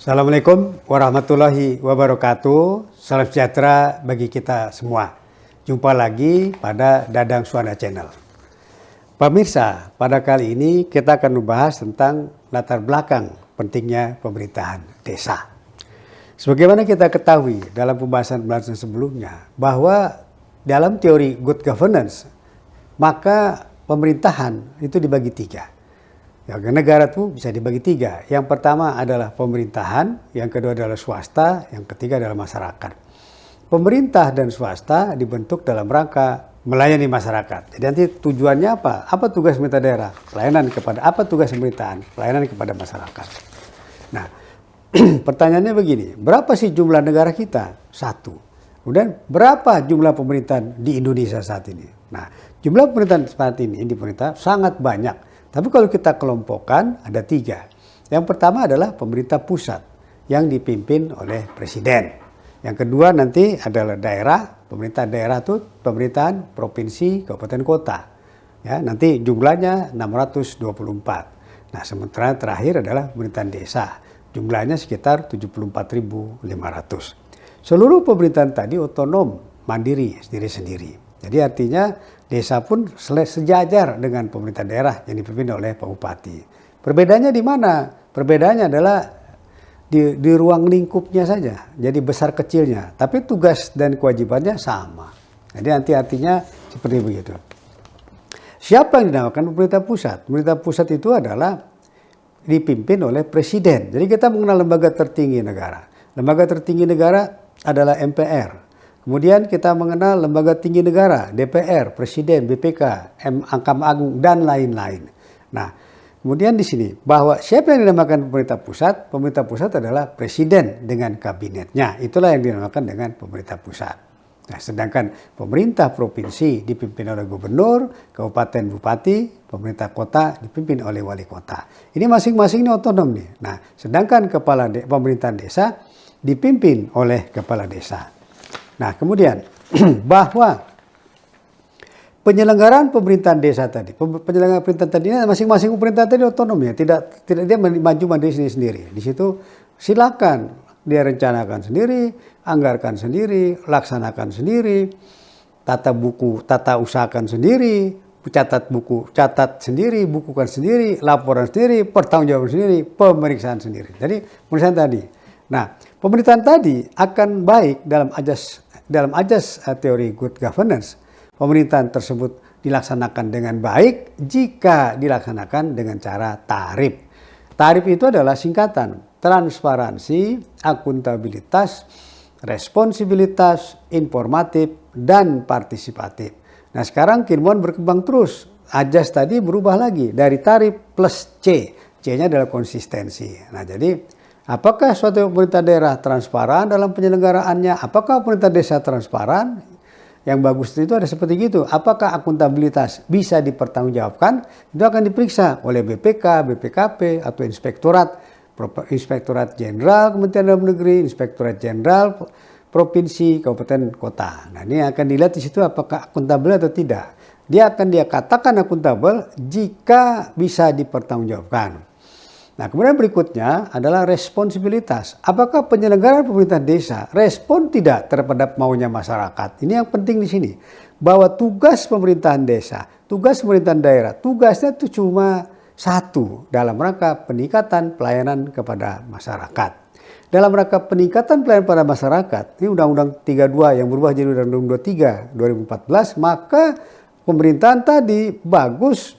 Assalamualaikum warahmatullahi wabarakatuh. Salam sejahtera bagi kita semua. Jumpa lagi pada Dadang Suwana Channel. Pemirsa, pada kali ini kita akan membahas tentang latar belakang pentingnya pemerintahan desa. Sebagaimana kita ketahui dalam pembahasan sebelumnya, bahwa dalam teori good governance, maka pemerintahan itu dibagi tiga. Negara itu bisa dibagi tiga. Yang pertama adalah pemerintahan, yang kedua adalah swasta, yang ketiga adalah masyarakat. Pemerintah dan swasta dibentuk dalam rangka melayani masyarakat. Jadi nanti tujuannya apa? Apa tugas pemerintah daerah? Pelayanan kepada apa tugas pemerintahan? Pelayanan kepada masyarakat. Nah, pertanyaannya begini, berapa sih jumlah negara kita? 1. Kemudian berapa jumlah pemerintahan di Indonesia saat ini? Nah, jumlah pemerintahan saat ini di pemerintah sangat banyak. Tapi kalau kita kelompokkan ada 3. Yang pertama adalah pemerintah pusat yang dipimpin oleh presiden. Yang kedua nanti adalah daerah, pemerintah daerah itu pemerintahan provinsi, kabupaten, kota. Ya, nanti jumlahnya 624. Nah, sementara terakhir adalah pemerintahan desa. Jumlahnya sekitar 74.500. Seluruh pemerintahan tadi otonom, mandiri, sendiri-sendiri. Jadi artinya desa pun sejajar dengan pemerintah daerah yang dipimpin oleh Pak Bupati. Perbedaannya di mana? Perbedaannya adalah di ruang lingkupnya saja. Jadi besar kecilnya. Tapi tugas dan kewajibannya sama. Jadi nanti artinya seperti begitu. Siapa yang dinamakan pemerintah pusat? Pemerintah pusat itu adalah dipimpin oleh presiden. Jadi kita mengenal lembaga tertinggi negara. Lembaga tertinggi negara adalah MPR. Kemudian kita mengenal lembaga tinggi negara, DPR, Presiden, BPK, Mahkamah Agung, dan lain-lain. Nah, kemudian di sini bahwa siapa yang dinamakan pemerintah pusat? Pemerintah pusat adalah presiden dengan kabinetnya. Itulah yang dinamakan dengan pemerintah pusat. Nah, sedangkan pemerintah provinsi dipimpin oleh gubernur, kabupaten, bupati, pemerintah kota dipimpin oleh wali kota. Ini masing-masing ini otonom nih. Nah, sedangkan pemerintahan desa dipimpin oleh kepala desa. Nah, kemudian bahwa penyelenggaraan pemerintahan desa tadi, penyelenggaraan pemerintahan tadi masing-masing pemerintahan tadi otonom ya, tidak dia maju mandiri sendiri. Di situ silakan dia rencanakan sendiri, anggarkan sendiri, laksanakan sendiri, tata usahakan sendiri, catat sendiri, bukukan sendiri, laporan sendiri, pertanggungjawaban sendiri, pemeriksaan sendiri. Jadi pemeriksaan tadi. Nah, pemerintahan tadi akan baik dalam ajas teori good governance. Pemerintahan tersebut dilaksanakan dengan baik jika dilaksanakan dengan cara tarif. Tarif itu adalah singkatan transparansi, akuntabilitas, responsibilitas, informatif, dan partisipatif. Nah, sekarang ilmuwan berkembang terus. Ajas tadi berubah lagi dari tarif plus C. C-nya adalah konsistensi. Nah, jadi apakah suatu pemerintah daerah transparan dalam penyelenggaraannya? Apakah pemerintah desa transparan? Yang bagus itu ada seperti itu. Apakah akuntabilitas bisa dipertanggungjawabkan? Itu akan diperiksa oleh BPK, BPKP, atau Inspektorat Jenderal Kementerian Dalam Negeri, Inspektorat Jenderal Provinsi, Kabupaten, Kota. Nah, ini akan dilihat di situ apakah akuntabel atau tidak. Dia katakan akuntabel jika bisa dipertanggungjawabkan. Nah, kemudian berikutnya adalah responsibilitas. Apakah penyelenggaraan pemerintahan desa respon tidak terhadap maunya masyarakat? Ini yang penting di sini. Bahwa tugas pemerintahan desa, tugas pemerintahan daerah, tugasnya itu cuma satu dalam rangka peningkatan pelayanan kepada masyarakat. Dalam rangka peningkatan pelayanan pada masyarakat, ini Undang-Undang 32 yang berubah jadi Undang-Undang 23 2014, maka pemerintahan tadi bagus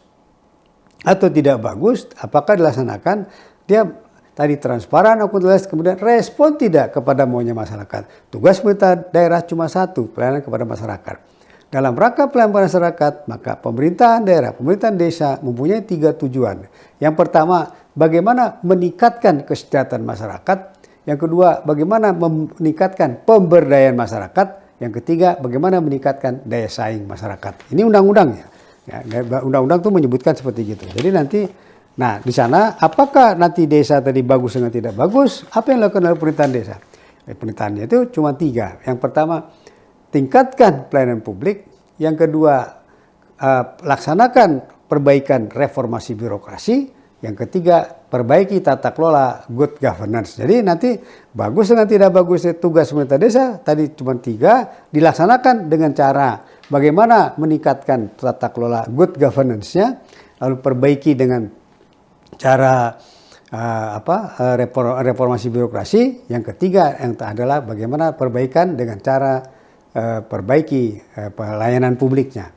atau tidak bagus, apakah dilaksanakan, dia tadi transparan, akuntabilitas, kemudian respon tidak kepada maunya masyarakat. Tugas pemerintah daerah cuma satu, pelayanan kepada masyarakat. Dalam rangka pelayanan kepada masyarakat, maka pemerintahan daerah, pemerintahan desa mempunyai 3 tujuan. Yang pertama, bagaimana meningkatkan kesejahteraan masyarakat. Yang kedua, bagaimana meningkatkan pemberdayaan masyarakat. Yang ketiga, bagaimana meningkatkan daya saing masyarakat. Ini undang-undangnya. Ya, undang-undang itu menyebutkan seperti itu. Jadi nanti, nah di sana apakah nanti desa tadi bagus dengan tidak bagus? Apa yang dilakukan oleh pemerintahan desa? Pemerintahannya itu cuma 3. Yang pertama, tingkatkan pelayanan publik. Yang kedua, laksanakan perbaikan reformasi birokrasi. Yang ketiga, perbaiki tata kelola good governance. Jadi nanti bagus dengan tidak bagus tugas pemerintah desa tadi cuma 3 dilaksanakan dengan cara bagaimana meningkatkan tata kelola good governance-nya, lalu perbaiki dengan cara reformasi birokrasi. Yang ketiga yang adalah bagaimana perbaikan dengan cara perbaiki pelayanan publiknya.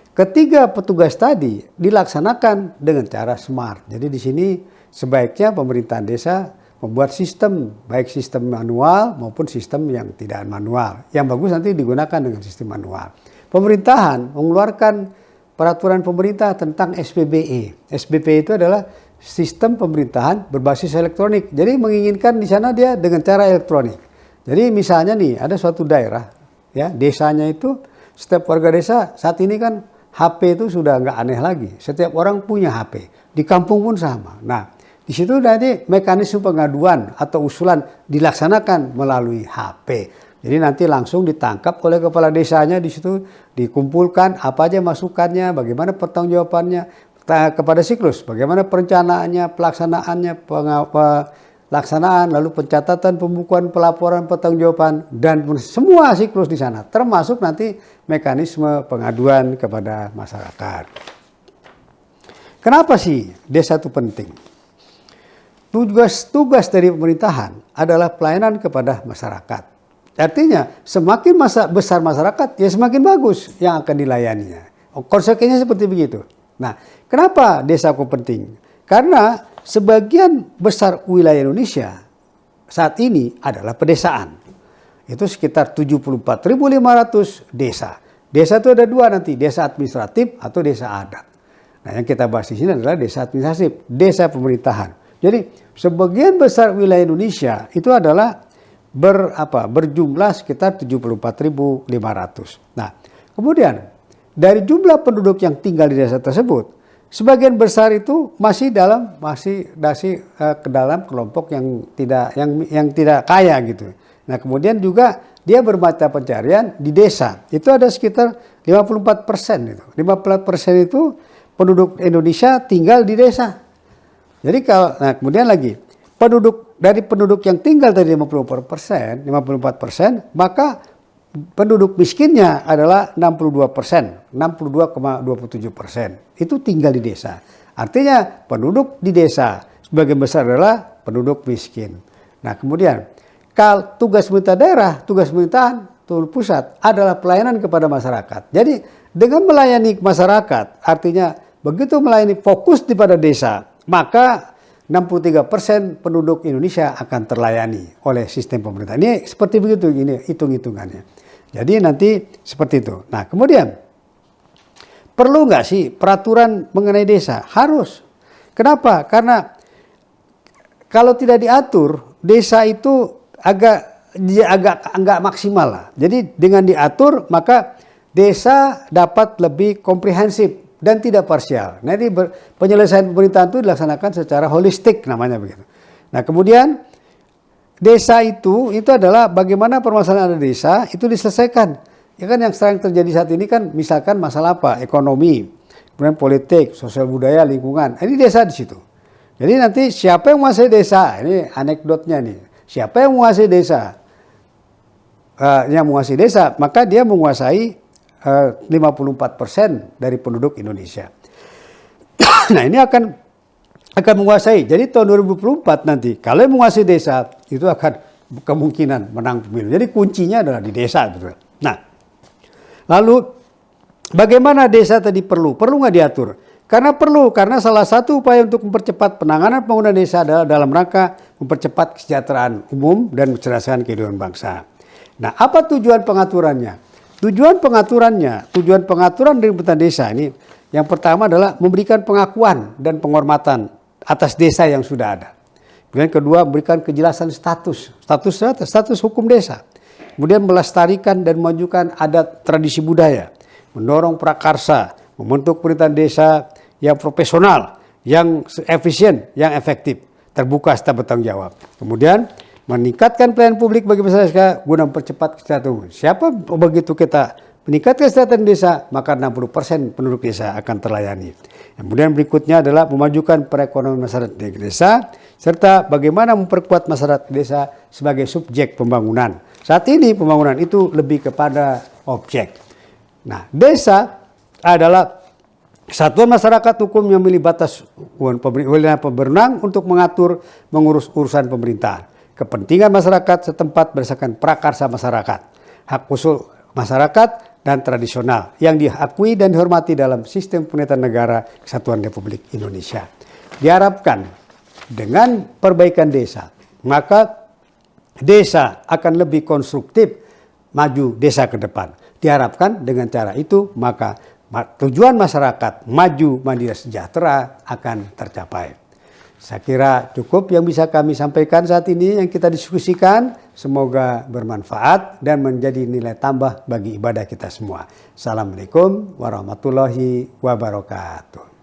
Ketiga petugas tadi dilaksanakan dengan cara smart. Jadi di sini sebaiknya pemerintahan desa membuat sistem, baik sistem manual maupun sistem yang tidak manual. Yang bagus nanti digunakan dengan sistem manual. Pemerintahan mengeluarkan peraturan pemerintah tentang SPBE. SPBE itu adalah sistem pemerintahan berbasis elektronik. Jadi menginginkan di sana dia dengan cara elektronik. Jadi misalnya nih ada suatu daerah, ya desanya itu setiap warga desa saat ini kan HP itu sudah nggak aneh lagi. Setiap orang punya HP. Di kampung pun sama. Nah, di situ nanti mekanisme pengaduan atau usulan dilaksanakan melalui HP. Jadi nanti langsung ditangkap oleh kepala desanya, di situ dikumpulkan apa aja masukannya, bagaimana pertanggungjawabannya kepada siklus, bagaimana perencanaannya, pelaksanaannya, pelaksanaan, lalu pencatatan, pembukuan, pelaporan, pertanggungjawaban, dan semua siklus di sana, termasuk nanti mekanisme pengaduan kepada masyarakat. Kenapa sih desa itu penting? Tugas dari pemerintahan adalah pelayanan kepada masyarakat. Artinya semakin besar masyarakat, ya semakin bagus yang akan dilayaninya. Konsekuensinya seperti begitu. Nah, kenapa desa itu penting? Karena sebagian besar wilayah Indonesia saat ini adalah pedesaan. Itu sekitar 74.500 desa. Desa itu ada 2 nanti, desa administratif atau desa adat. Nah, yang kita bahas di sini adalah desa administratif, desa pemerintahan. Jadi sebagian besar wilayah Indonesia itu adalah berjumlah sekitar 74.500. Nah, kemudian dari jumlah penduduk yang tinggal di desa tersebut, sebagian besar itu masih ke dalam kelompok yang tidak kaya gitu. Nah, kemudian juga dia bermata pencarian di desa. Itu ada sekitar 54% itu. 54% itu penduduk Indonesia tinggal di desa. Jadi kemudian lagi dari penduduk yang tinggal dari 54%, maka penduduk miskinnya adalah 62%, 62,27%. Itu tinggal di desa. Artinya penduduk di desa sebagian besar adalah penduduk miskin. Nah, kemudian tugas pemerintah daerah, tugas pemerintahan pusat adalah pelayanan kepada masyarakat. Jadi dengan melayani masyarakat, artinya begitu melayani fokus di pada desa, maka 63% penduduk Indonesia akan terlayani oleh sistem pemerintah. Ini seperti begitu, ini hitung-hitungannya. Jadi nanti seperti itu. Nah, kemudian perlu nggak sih peraturan mengenai desa? Harus. Kenapa? Karena kalau tidak diatur, desa itu agak enggak maksimal lah. Jadi dengan diatur maka desa dapat lebih komprehensif dan tidak parsial. Nah, ini penyelesaian pemerintahan itu dilaksanakan secara holistik namanya begitu. Nah, kemudian desa itu adalah bagaimana permasalahan ada desa itu diselesaikan. Ya kan yang sering terjadi saat ini kan misalkan masalah apa? Ekonomi, kemudian politik, sosial budaya, lingkungan. Ini desa di situ. Jadi nanti siapa yang menguasai desa? Ini anekdotnya nih. Siapa yang menguasai desa? Yang menguasai desa, maka dia menguasai 54% dari penduduk Indonesia. Nah, ini akan menguasai. Jadi tahun 2024 nanti kalau yang menguasai desa itu akan kemungkinan menang pemilu. Jadi kuncinya adalah di desa. Gitu. Nah, lalu bagaimana desa tadi perlu nggak diatur? Karena salah satu upaya untuk mempercepat penanganan pembangunan desa adalah dalam rangka mempercepat kesejahteraan umum dan kecerdasan kehidupan bangsa. Nah, apa tujuan pengaturannya? Tujuan pengaturan dari pemerintahan desa ini yang pertama adalah memberikan pengakuan dan penghormatan atas desa yang sudah ada. Kemudian kedua, memberikan kejelasan status hukum desa. Kemudian melestarikan dan memajukan adat tradisi budaya, mendorong prakarsa, membentuk pemerintahan desa yang profesional, yang efisien, yang efektif, terbuka serta bertanggung jawab. Kemudian meningkatkan pelayanan publik bagi masyarakat guna mempercepat kesejahteraan umum. Siapa begitu kita meningkatkan kesejahteraan desa, maka 60% penduduk desa akan terlayani. Kemudian berikutnya adalah memajukan perekonomian masyarakat desa, serta bagaimana memperkuat masyarakat desa sebagai subjek pembangunan. Saat ini pembangunan itu lebih kepada objek. Nah, desa adalah satuan masyarakat hukum yang memiliki batas wilayah berwenang untuk mengurus urusan pemerintahan. Kepentingan masyarakat setempat berdasarkan prakarsa masyarakat, hak usul masyarakat, dan tradisional yang diakui dan dihormati dalam sistem pemerintahan negara Kesatuan Republik Indonesia. Diharapkan dengan perbaikan desa, maka desa akan lebih konstruktif maju desa ke depan. Diharapkan dengan cara itu, maka tujuan masyarakat maju mandiri sejahtera akan tercapai. Saya kira cukup yang bisa kami sampaikan saat ini yang kita diskusikan. Semoga bermanfaat dan menjadi nilai tambah bagi ibadah kita semua. Assalamualaikum warahmatullahi wabarakatuh.